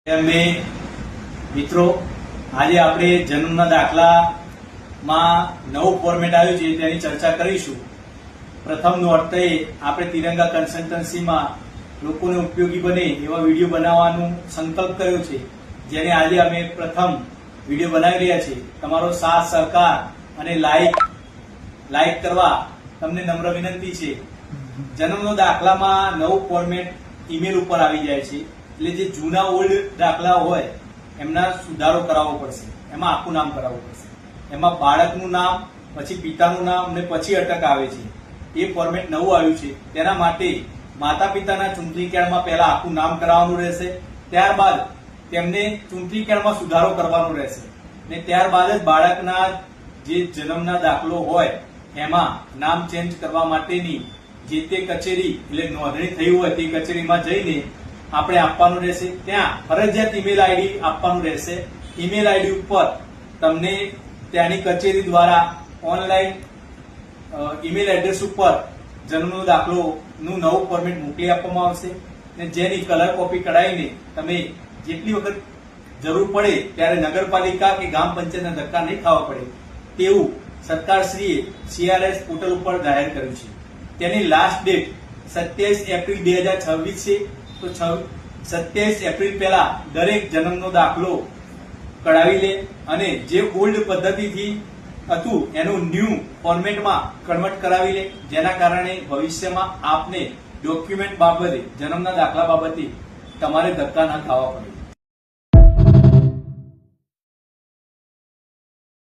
અમે મિત્રો આજે આપણે જન્મના દાખલામાં નવું ફોર્મેટ આવ્યું છે તેની ચર્ચા કરીશું. પ્રથમ નોર્તે આપણે તિરંગા કન્સલ્ટન્સીમાં લોકોને ઉપયોગી બને એવા વિડીયો બનાવવાનો સંકલ્પ કર્યો છે, જેને આજે અમે પ્રથમ વિડીયો બનાવી રહ્યા છીએ. તમારો સાથ સહકાર અને લાઈક કરવા તમને નમ્ર વિનંતી છે. જન્મનો દાખલામાં નવું ફોર્મેટ ઈમેલ ઉપર આવી જાય છે, એટલે જે જૂના ઓલ્ડ દાખલા હોય એમના સુધારો કરાવવો પડશે, એમાં આખું નામ કરાવવું પડશે. એમાં બાળકનું નામ, પછી પિતાનું નામ ને પછી અટક આવે છે. એ ફોર્મેટ નવું આવ્યું છે. તેના માટે માતા પિતાના ચૂંટણી કાર્ડમાં પહેલા આખું નામ કરાવવાનું રહેશે, ત્યારબાદ તેમને ચૂંટણી કાર્ડમાં સુધારો કરવાનો રહેશે ને ત્યારબાદ જ બાળકના જે જન્મના દાખલો હોય એમાં નામ ચેન્જ કરવા માટેની જે તે કચેરી એટલે નોંધણી થઈ હોય તે કચેરીમાં જઈને આપણે આપવાનું રહેશે. ત્યાં ફરજિયાત ઈમેલ આઈડી આપવાનું રહેશે. ઈમેલ આઈડી ઉપર તમને ત્યાંની કચેરી દ્વારા ઓનલાઈન ઈમેલ એડ્રેસ ઉપર જન્મનો દાખલોનું નવું ફોર્મેટ મોકલી આપવામાં આવશે અને જેની કલર કોપી કઢાવીને તમે જેટલી વખત જરૂર પડે ત્યારે નગરપાલિકા કે ગ્રામ પંચાયતના ધક્કા નહીં ખાવા પડે તેવું સરકારશ્રીએ CRS પોર્ટલ ઉપર જાહેર કર્યું છે. તેની લાસ્ટ ડેટ 27 એપ્રિલ 2026 છે. તો 27 એપ્રિલ પહેલા દરેક જન્મનો દાખલો કઢાવી લે અને જે ઓલ્ડ પદ્ધતિથી હતું એનું ન્યૂ ફોર્મેટમાં કન્વર્ટ કરાવી લે, જેના કારણે ભવિષ્યમાં આપને ડોક્યુમેન્ટ બાબતે, જન્મના દાખલા બાબતે તમારે ધક્કા ના ખાવા પડે.